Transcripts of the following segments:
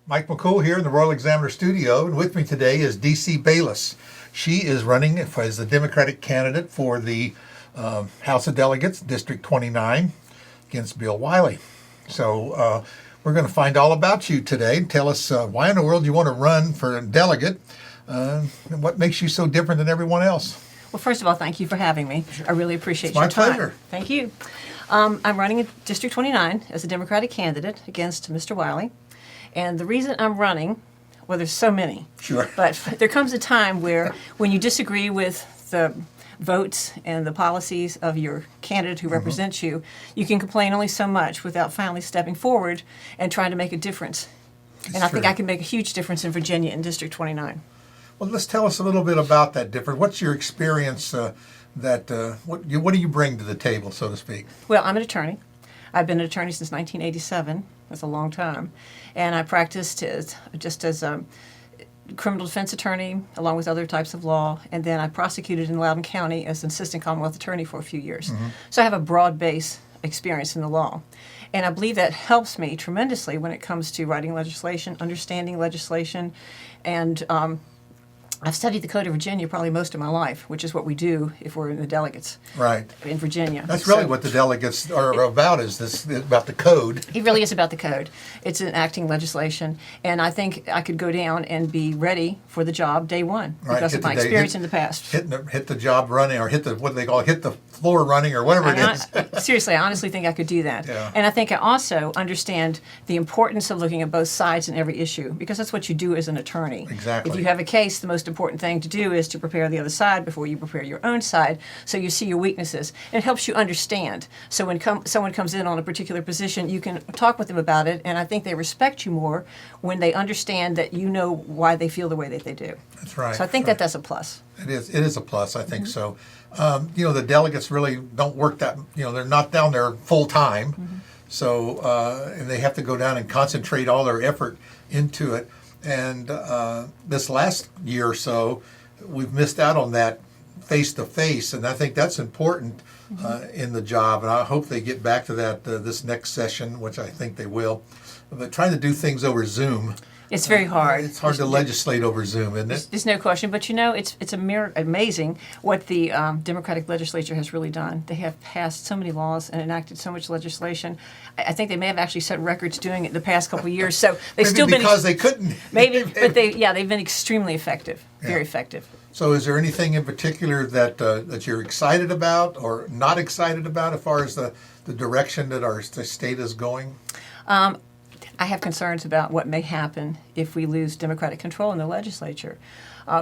Mike McCool here in the Royal Examiner Studio, and with me today is Deetzie Bayliss. She is running as the Democratic candidate for the House of Delegates, District 29, against Bill Wiley. So we're going to find all about you today and tell us why in the world you want to run for a delegate and what makes you so different than everyone else. Well, first of all, thank you for having me. I really appreciate It's your my time. pleasure. Thank you. I'm running in District 29 as a Democratic candidate against Mr. Wiley. And the reason I'm running, well, there's so many. Sure. But there comes a time where when you disagree with the votes and the policies of your candidate who represents you, you can complain only so much without finally stepping forward and trying to make a difference. And I think true. I can make a huge difference in Virginia in District 29. Well, let's tell us a little bit about that difference. What's your experience what do you bring to the table, so to speak? Well, I'm an attorney. I've been an attorney since 1987. That's a long time. And I practiced as a criminal defense attorney along with other types of law. And then I prosecuted in Loudoun County as an assistant Commonwealth attorney for a few years. So I have a broad base experience in the law. And I believe that helps me tremendously when it comes to writing legislation, understanding legislation, and I've studied the Code of Virginia probably most of my life, which is what we do if we're in the delegates Right. in Virginia. That's really what the delegates are about, is about the code. It really is about the code. It's enacting legislation, and I think I could go down and be ready for the job day one because of my experience in the past. Hit the job running, or hit the floor running, or whatever it is. Seriously, I honestly think I could do that. Yeah. And I think I also understand the importance of looking at both sides in every issue, because that's what you do as an attorney. Exactly. If you have a case, the most important thing to do is to prepare the other side before you prepare your own side, so you see your weaknesses. And it helps you understand. So when someone comes in on a particular position, you can talk with them about it, and I think they respect you more when they understand that you know why they feel the way that they do. That's right. So I think that's a plus. It is a plus, I think so. The delegates really don't work that, they're not down there full time. So, and they have to go down and concentrate all their effort into it. And this last year or so, we've missed out on that face-to-face, and I think that's important in the job. And I hope they get back to that this next session, which I think they will. But trying to do things over Zoom, It's very hard. it's hard to legislate over Zoom, isn't it? There's no question, but it's amazing what the Democratic legislature has really done. They have passed so many laws and enacted so much legislation. I think they may have actually set records doing it the past couple of years. So they've Maybe still been because they couldn't. maybe, but they've been extremely effective, very effective. So is there anything in particular that you're excited about or not excited about as far as the direction that the state is going? I have concerns about what may happen if we lose Democratic control in the legislature.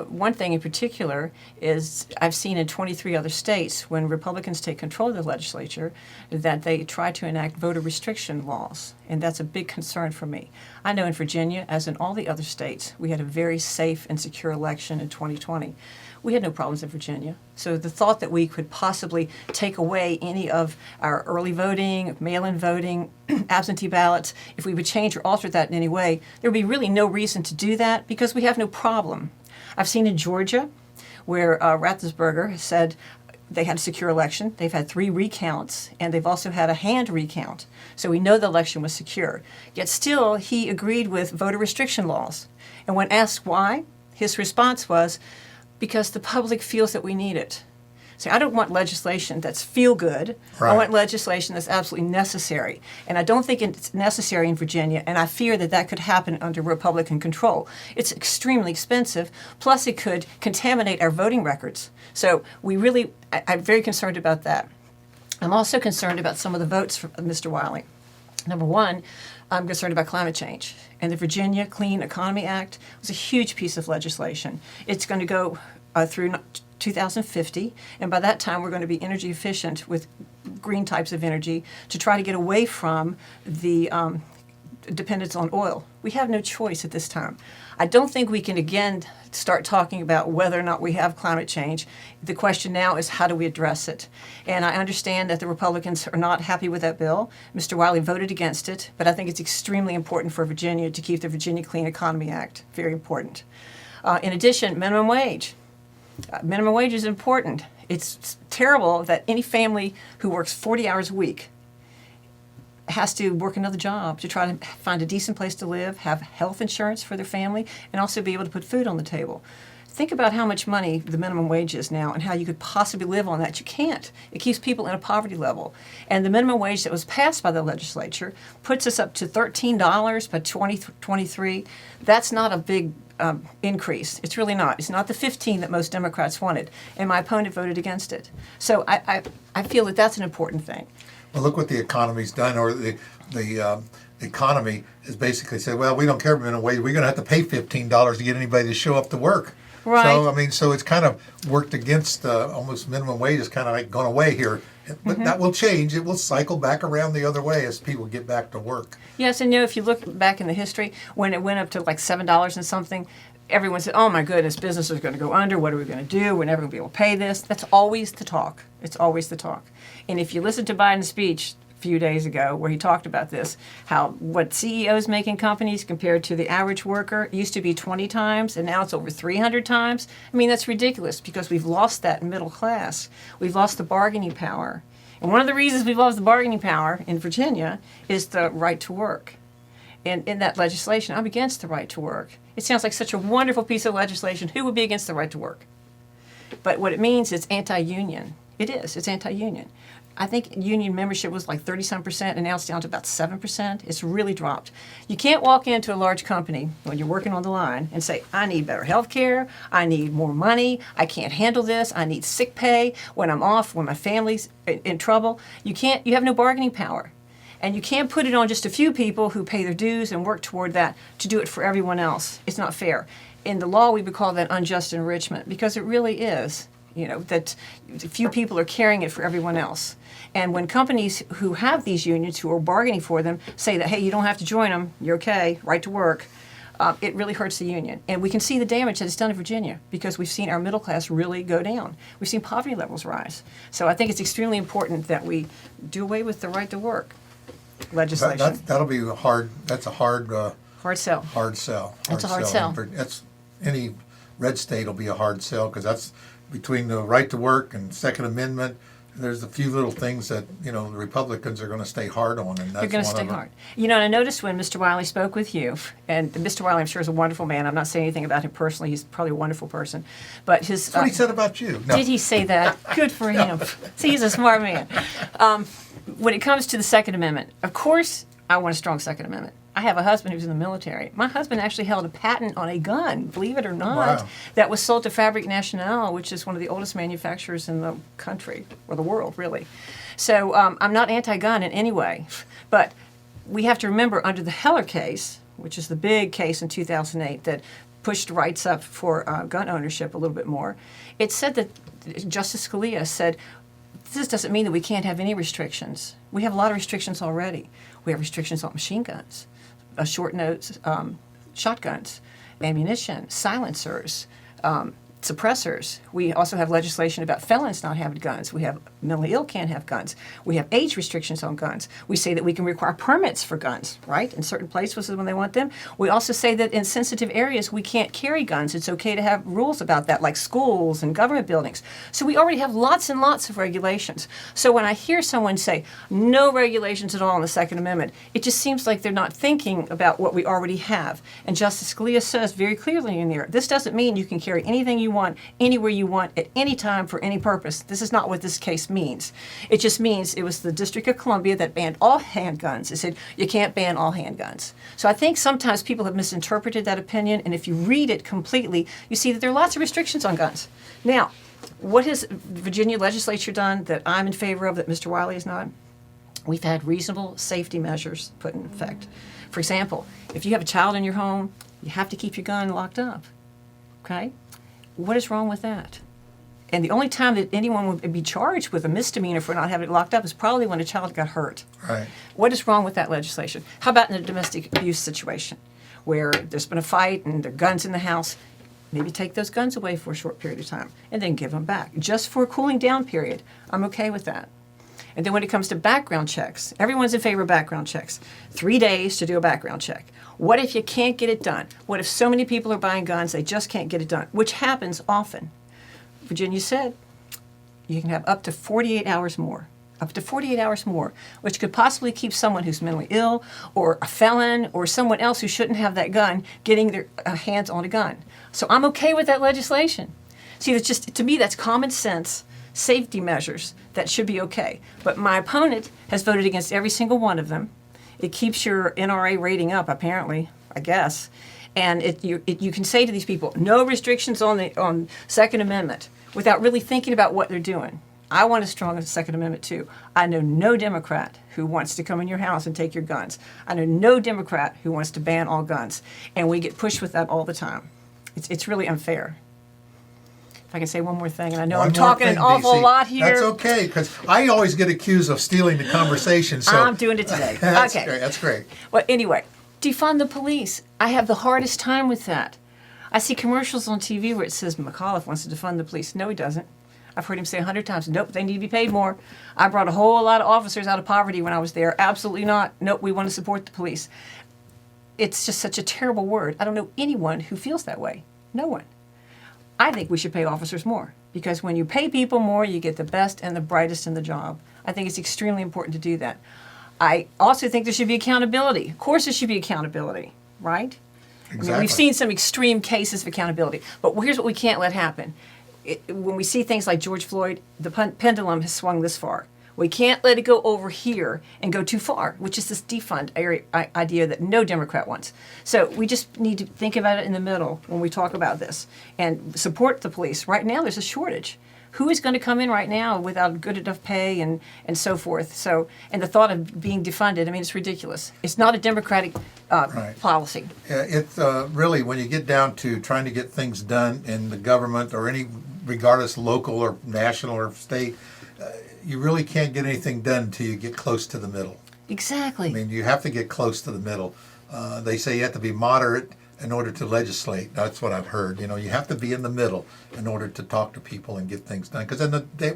One thing in particular is I've seen in 23 other states when Republicans take control of the legislature that they try to enact voter restriction laws, and that's a big concern for me. I know in Virginia, as in all the other states, we had a very safe and secure election in 2020. We had no problems in Virginia. So the thought that we could possibly take away any of our early voting, mail-in voting, absentee ballots, if we would change or alter that in any way, there would be really no reason to do that because we have no problem. I've seen in Georgia where Rathensperger said they had a secure election. They've had 3 recounts, and they've also had a hand recount. So we know the election was secure. Yet still, he agreed with voter restriction laws. And when asked why, his response was, because the public feels that we need it. See, I don't want legislation that's feel-good. Right. I want legislation that's absolutely necessary. And I don't think it's necessary in Virginia, and I fear that could happen under Republican control. It's extremely expensive, plus it could contaminate our voting records. So I'm very concerned about that. I'm also concerned about some of the votes for Mr. Wiley. Number one, I'm concerned about climate change. And the Virginia Clean Economy Act was a huge piece of legislation. It's going to go through 2050, and by that time we're going to be energy efficient with green types of energy to try to get away from the dependence on oil. We have no choice at this time. I don't think we can again start talking about whether or not we have climate change. The question now is how do we address it? And I understand that the Republicans are not happy with that bill. Mr. Wiley voted against it, but I think it's extremely important for Virginia to keep the Virginia Clean Economy Act. Very important. In addition, minimum wage. Minimum wage is important. It's terrible that any family who works 40 hours a week has to work another job to try to find a decent place to live, have health insurance for their family, and also be able to put food on the table. Think about how much money the minimum wage is now and how you could possibly live on that. You can't. It keeps people in a poverty level. And the minimum wage that was passed by the legislature puts us up to $13 by 2023. That's not a big increase. It's really not. It's not the 15 that most Democrats wanted. And my opponent voted against it. So I feel that that's an important thing. Well, look what the economy's done, or the economy has basically said, well, we don't care about minimum wage. We're going to have to pay $15 to get anybody to show up to work. Right. So, I mean, so it's kind of worked against almost minimum wage is kind of like gone away here. But that will change. It will cycle back around the other way as people get back to work. Yes, and if you look back in the history, when it went up to like $7 and something, everyone said, oh my goodness, business is going to go under. What are we going to do? We're never going to be able to pay this. That's always the talk. It's always the talk. And if you listen to Biden's speech few days ago where he talked about this, how what CEOs make in companies compared to the average worker used to be 20 times and now it's over 300 times. I mean, that's ridiculous because we've lost that middle class. We've lost the bargaining power. And one of the reasons we've lost the bargaining power in Virginia is the right to work. And in that legislation, I'm against the right to work. It sounds like such a wonderful piece of legislation. Who would be against the right to work? But what it means is anti-union. It is. It's anti-union. I think union membership was like 30-some%, and now it's down to about 7%. It's really dropped. You can't walk into a large company when you're working on the line and say, I need better health care, I need more money, I can't handle this, I need sick pay when I'm off, when my family's in trouble. You have no bargaining power. And you can't put it on just a few people who pay their dues and work toward that to do it for everyone else. It's not fair. In the law, we would call that unjust enrichment because it really is. That few people are carrying it for everyone else. And when companies who have these unions who are bargaining for them say that, hey, you don't have to join them, you're okay, right to work, it really hurts the union. And we can see the damage that it's done in Virginia because we've seen our middle class really go down. We've seen poverty levels rise. So I think it's extremely important that we do away with the right to work legislation. That'll be hard. That's a hard sell. Hard sell. That's a hard sell. That's any red state will be a hard sell because that's between the right to work and Second Amendment. There's a few little things that the Republicans are going to stay hard on, and that's they're going to stay hard. And I noticed when Mr. Wiley spoke with you, and Mr. Wiley, I'm sure, is a wonderful man. I'm not saying anything about him personally. He's probably a wonderful person, but his. That's what he said about you. No. Did he say that? Good for him. See, he's a smart man. When it comes to the Second Amendment, of course, I want a strong Second Amendment. I have a husband who's in the military. My husband actually held a patent on a gun, believe it or not, wow. that was sold to Fabrique Nationale, which is one of the oldest manufacturers in the country, or the world, really. So I'm not anti-gun in any way. But we have to remember under the Heller case, which is the big case in 2008 that pushed rights up for gun ownership a little bit more, it said that Justice Scalia said, this doesn't mean that we can't have any restrictions. We have a lot of restrictions already. We have restrictions on machine guns, short-nose shotguns, ammunition, silencers, suppressors. We also have legislation about felons not having guns. We have mentally ill can't have guns. We have age restrictions on guns. We say that we can require permits for guns, right, in certain places when they want them. We also say that in sensitive areas we can't carry guns. It's okay to have rules about that, like schools and government buildings. So we already have lots and lots of regulations. So when I hear someone say no regulations at all in the Second Amendment, it just seems like they're not thinking about what we already have. And Justice Scalia says very clearly in there, this doesn't mean you can carry anything you want, anywhere you want, at any time, for any purpose. This is not what this case means. It just means it was the District of Columbia that banned all handguns. It said you can't ban all handguns. So I think sometimes people have misinterpreted that opinion, and if you read it completely, you see that there are lots of restrictions on guns. Now, what has Virginia legislature done that I'm in favor of that Mr. Wiley is not? We've had reasonable safety measures put in effect. For example, if you have a child in your home, you have to keep your gun locked up. Okay? What is wrong with that? And the only time that anyone would be charged with a misdemeanor for not having it locked up is probably when a child got hurt. Right. What is wrong with that legislation? How about in a domestic abuse situation where there's been a fight and there are guns in the house? Maybe take those guns away for a short period of time and then give them back. Just for a cooling down period. I'm okay with that. And then when it comes to background checks, everyone's in favor of background checks. 3 days to do a background check. What if you can't get it done? What if so many people are buying guns, they just can't get it done, which happens often? Virginia said you can have up to 48 hours more. up to 48 hours more, which could possibly keep someone who's mentally ill or a felon or someone else who shouldn't have that gun getting their hands on a gun. So I'm okay with that legislation. See, that's just, to me, that's common sense safety measures that should be okay. But my opponent has voted against every single one of them. It keeps your NRA rating up, apparently, I guess. And you can say to these people, no restrictions on Second Amendment, without really thinking about what they're doing. I want a strong Second Amendment too. I know no Democrat who wants to come in your house and take your guns. I know no Democrat who wants to ban all guns. And we get pushed with that all the time. It's really unfair. If I can say one more thing, and I know I'm talking an awful lot here. That's okay, because I always get accused of stealing the conversation. So I'm doing it today. that's Okay. great. That's great. Well, anyway, defund the police. I have the hardest time with that. I see commercials on TV where it says McAuliffe wants to defund the police. No, he doesn't. I've heard him say 100 times, nope, they need to be paid more. I brought a whole lot of officers out of poverty when I was there. Absolutely not. Nope, we want to support the police. It's just such a terrible word. I don't know anyone who feels that way. No one. I think we should pay officers more, because when you pay people more, you get the best and the brightest in the job. I think it's extremely important to do that. I also think there should be accountability. Of course there should be accountability, right? Exactly. I mean, we've seen some extreme cases of accountability, but here's what we can't let happen. When we see things like George Floyd, the pendulum has swung this far. We can't let it go over here and go too far, which is this defund idea that no Democrat wants. So we just need to think about it in the middle when we talk about this and support the police. Right now there's a shortage. Who is going to come in right now without good enough pay and so forth? So, and the thought of being defunded, I mean, it's ridiculous. It's not a Democratic policy. It's really, when you get down to trying to get things done in the government or any, regardless local or national or state, you really can't get anything done until you get close to the middle. Exactly. I mean, you have to get close to the middle. They say you have to be moderate in order to legislate. That's what I've heard. You know, you have to be in the middle in order to talk to people and get things done. Because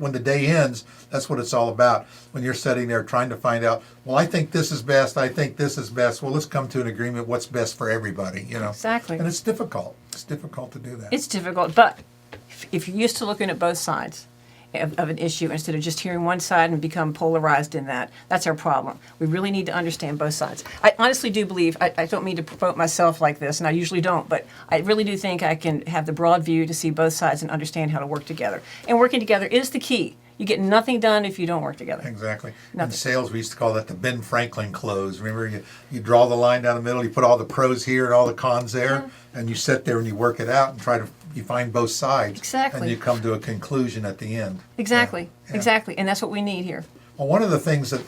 when the day ends, that's what it's all about. When you're sitting there trying to find out, well, I think this is best, I think this is best. Well, let's come to an agreement what's best for everybody, you know. Exactly. And it's difficult. It's difficult to do that. It's difficult, but if you're used to looking at both sides of an issue instead of just hearing one side and become polarized in that, that's our problem. We really need to understand both sides. I honestly do believe, I don't mean to promote myself like this, and I usually don't, but I really do think I can have the broad view to see both sides and understand how to work together. And working together is the key. You get nothing done if you don't work together. Exactly. Nothing. In sales, we used to call that the Ben Franklin close. Remember, you draw the line down the middle, you put all the pros here and all the cons there, and you sit there and you work it out and you find both sides. Exactly. And you come to a conclusion at the end. Exactly. Yeah. Exactly. And that's what we need here. Well, one of the things that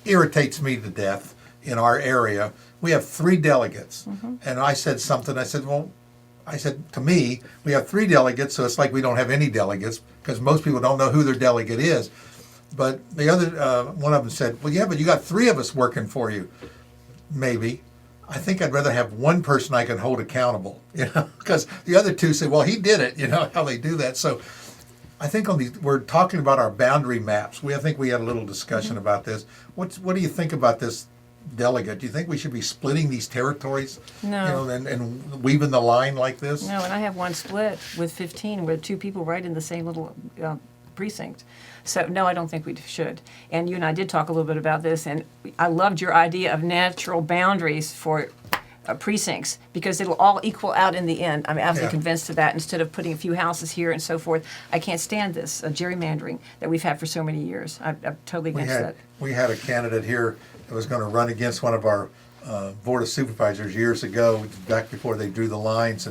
irritates me to death in our area, we have 3 delegates. And I said something, I said, to me, we have 3 delegates, so it's like we don't have any delegates, because most people don't know who their delegate is. But the other, one of them said, well, yeah, but you got 3 of us working for you. Maybe. I think I'd rather have one person I can hold accountable, you know, because the other 2 say, well, he did it, you know, how they do that. So I think we're talking about our boundary maps. I think we had a little discussion about this. What do you think about this delegate? Do you think we should be splitting these territories? No. You know, and weaving the line like this? No, and I have one split with 15 where 2 people right in the same little precinct. So, no, I don't think we should. And you and I did talk a little bit about this, and I loved your idea of natural boundaries for precincts, because it'll all equal out in the end. I'm absolutely convinced of that, instead of putting a few houses here and so forth. I can't stand this gerrymandering that we've had for so many years. I'm totally against that. We had a candidate here that was going to run against one of our Board of Supervisors years ago, back before they drew the lines,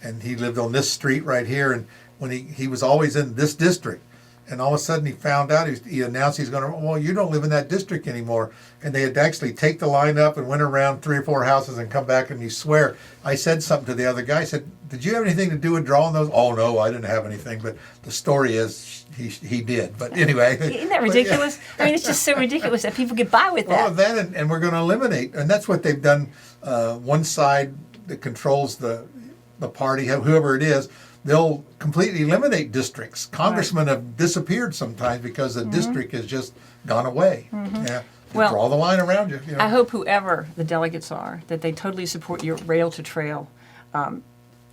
and he lived on this street right here, and when he was always in this district. And all of a sudden he found out, he announced he's going to, well, you don't live in that district anymore. And they had to actually take the line up and went around 3 or 4 houses and come back, and you swear. I said something to the other guy. I said, did you have anything to do with drawing those? Oh, no, I didn't have anything. But the story is he did. But anyway. Isn't that ridiculous? I mean, it's just so ridiculous that people get by with that. Well, that, and we're going to eliminate. And that's what they've done. One side that controls the party, whoever it is, they'll completely eliminate districts. Congressmen have disappeared sometimes because the district has just gone away. Yeah, Well, draw the line around you. You know. I hope whoever the delegates are, that they totally support your rail to trail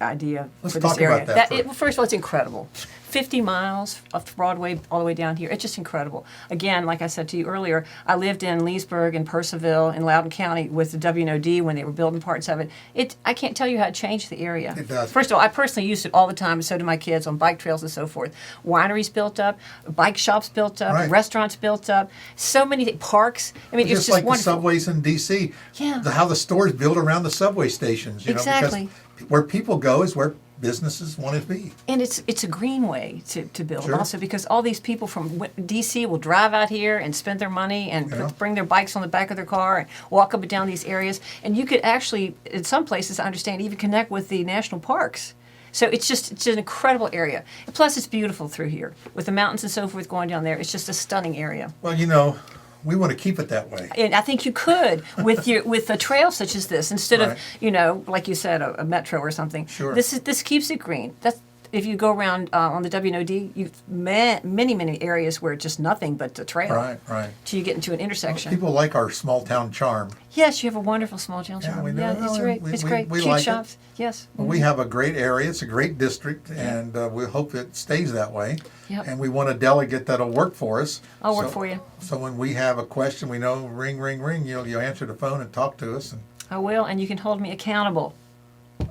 idea Let's for this talk area. about that First of all, it's incredible. 50 miles of Broadway all the way down here. It's just incredible. Again, like I said to you earlier, I lived in Leesburg and Purcellville in Loudoun County with the WNOD when they were building parts of it. I can't tell you how it changed the area. It does. First of all, I personally used it all the time, and so do my kids on bike trails and so forth. Wineries built up, bike shops built up, Right. restaurants built up, so many parks. I mean, it's Just like the wonderful. subways in D.C. Yeah. How the stores build around the subway stations. Exactly. Because where people go is where businesses want to be. And it's a green way to build Sure. also, because all these people from D.C. will drive out here and spend their money and Yeah. bring their bikes on the back of their car and walk up and down these areas. And you could actually, in some places, I understand, even connect with the national parks. So it's an incredible area. And plus, it's beautiful through here with the mountains and so forth going down there. It's just a stunning area. Well, we want to keep it that way. And I think you could with a trail such as this, instead Right. of like you said, a metro or something. Sure. This keeps it green. That's if you go around on the WNOD, you've many areas where it's just nothing but the trail. Right. Till you get into an intersection. People like our small town charm. Yes, you have a wonderful small town Yeah, charm. we do. Yeah, Well, it's great. we- It's we- great. we Cute like it. shops. Yes. Well, we have a great area. It's a great district, and we hope it stays that way. Yep. And we want a delegate that'll work for us. I'll work for you. So when we have a question, we know ring, you answer the phone and talk to us, and I will, and you can hold me accountable.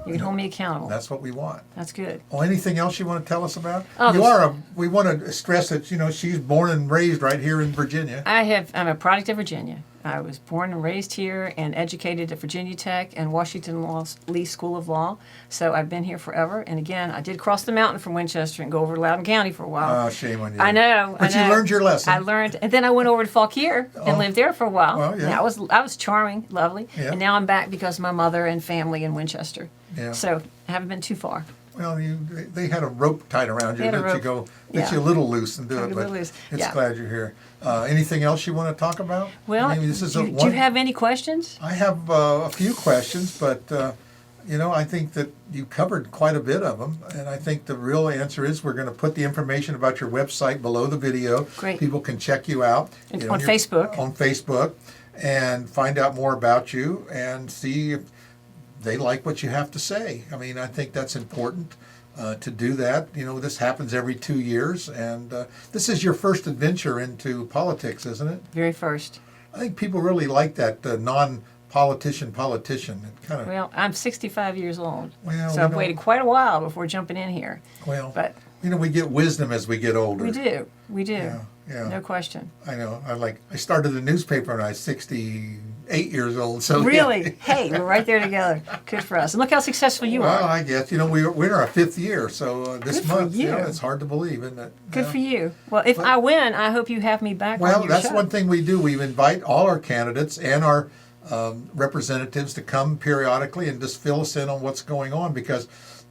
You can hold me accountable. that's what we want. That's good. Oh, anything else you want to tell us about? Oh, We want to stress that, she's born and raised right here in Virginia. I'm a product of Virginia. I was born and raised here and educated at Virginia Tech and Washington Lee School of Law. So I've been here forever. And again, I did cross the mountain from Winchester and go over to Loudoun County for a while. Oh, shame on you. I know. But you learned your lesson. I learned, and then I went over to Fauquier and lived there for a while. Well, yeah. And I was charming, lovely. Yeah. And now I'm back because of my mother and family in Winchester. Yeah. So I haven't been too far. Well, they had a rope tied around you, They had a let you rope. go, let Yeah. you a little loose and do Took it. a But little loose. it's Yeah. glad you're here. Anything else you want to talk about? Well, This is do you have any questions? I have a few questions, but I think that you covered quite a bit of them, and I think the real answer is we're going to put the information about your website below the video. Great. People can check you out And on Facebook. On Facebook, and find out more about you and see if they like what you have to say. I mean, I think that's important. To do that, this happens every 2 years, and this is your first adventure into politics, isn't it? Very first. I think people really like that non-politician. It kind of Well, I'm 65 years old, Well, so we I've don't- waited quite a while before jumping in here. But we get wisdom as we get older. we do, Yeah. no question. I know. I started the newspaper when I was 68 years old. So Really? yeah. Hey, we're right there together. Good for us. And look how successful you Well, are. I guess we're in our 5th year, so this Good for month, you. it's hard to believe, isn't it? Good Yeah. for you. Well, if I win, I hope you have me back Well, on your that's show. one thing we do. We invite all our candidates and our representatives to come periodically and just fill us in on what's going on, because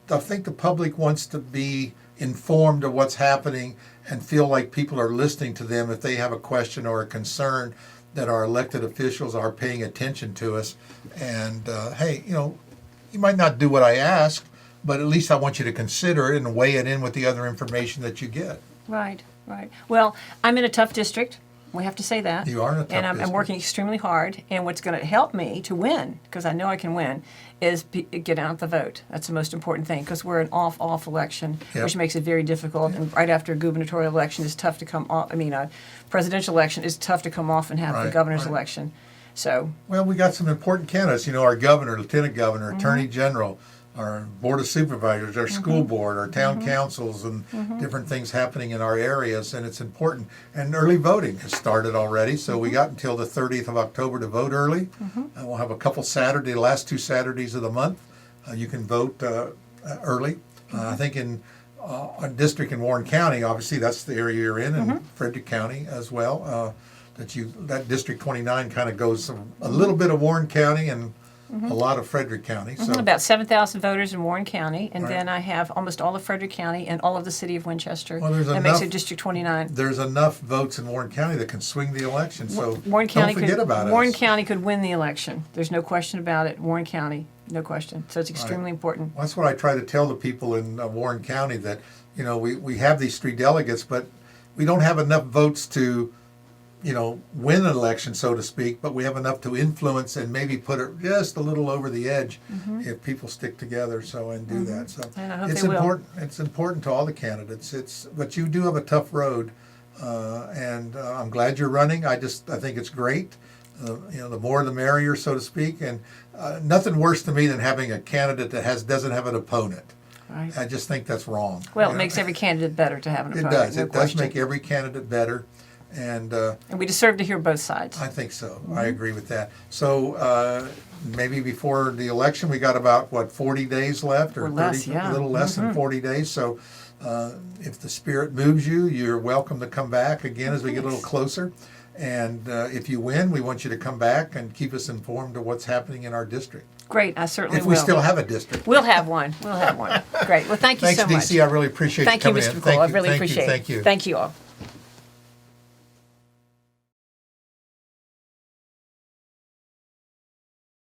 I think the public wants to be informed of what's happening and feel like people are listening to them if they have a question or a concern, that our elected officials are paying attention to us. And hey, you might not do what I ask, but at least I want you to consider it and weigh it in with the other information that you get. Right. Well, I'm in a tough district. We have to say that. You are in a tough And I'm district. working extremely hard. And what's going to help me to win, because I know I can win, is get out the vote. That's the most important thing, because we're an off election, Yep. which makes it very difficult. And right after a gubernatorial election is tough to come off. A presidential election is tough to come off and have the Right, governor's right. election. So Well, we got some important candidates. Our governor, lieutenant governor, Mm-hmm. attorney general, our board of supervisors, our school board, our town councils, and different things happening in our areas, and it's important. And early voting has started already, so we got until the 30th of October to vote early. We'll have a couple Saturdays, the last 2 Saturdays of the month. You can vote early. I think in a district in Warren County, obviously that's the area you're in, and Frederick County as well. That District 29 kind of goes a little bit of Warren County and a lot of Frederick County. So about 7,000 voters in Warren County. And Right. then I have almost all of Frederick County and all of the city of Winchester. Well, there's that makes enough- it District 29. there's enough votes in Warren County that can swing the election. So Warren County don't forget about Warren us. County could win the election. There's no question about it. Warren County, no question. So it's extremely important. Well, that's what I try to tell the people in Warren County, that we have these 3 delegates, but we don't have enough votes to win an election, so to speak, but we have enough to influence and maybe put it just a little over the edge if people stick together and do that. So And I hope it's they will. important. It's important to all the candidates. But you do have a tough road, and I'm glad you're running. I think it's great. The more the merrier, so to speak. And nothing worse to me than having a candidate that doesn't have an opponent. Right. I just think that's wrong. Well, it makes every candidate better to have an It opponent. does. no It does question. make every candidate better. And And we deserve to hear both sides. I think so. I agree with that. So maybe before the election, we got about 40 days left, or Or less, 30, yeah. a little less than 40 days. So if the spirit moves you, you're welcome to come back again as we get a little closer. And if you win, we want you to come back and keep us informed of what's happening in our district. Great, I certainly If will. we still have a district. We'll have one. We'll have one. Great. Well, thank you Thanks, so much. DC. I really appreciate Thank you you, coming Mr. in. McCall. I you. really Thank you. appreciate it. Thank you. Thank you all.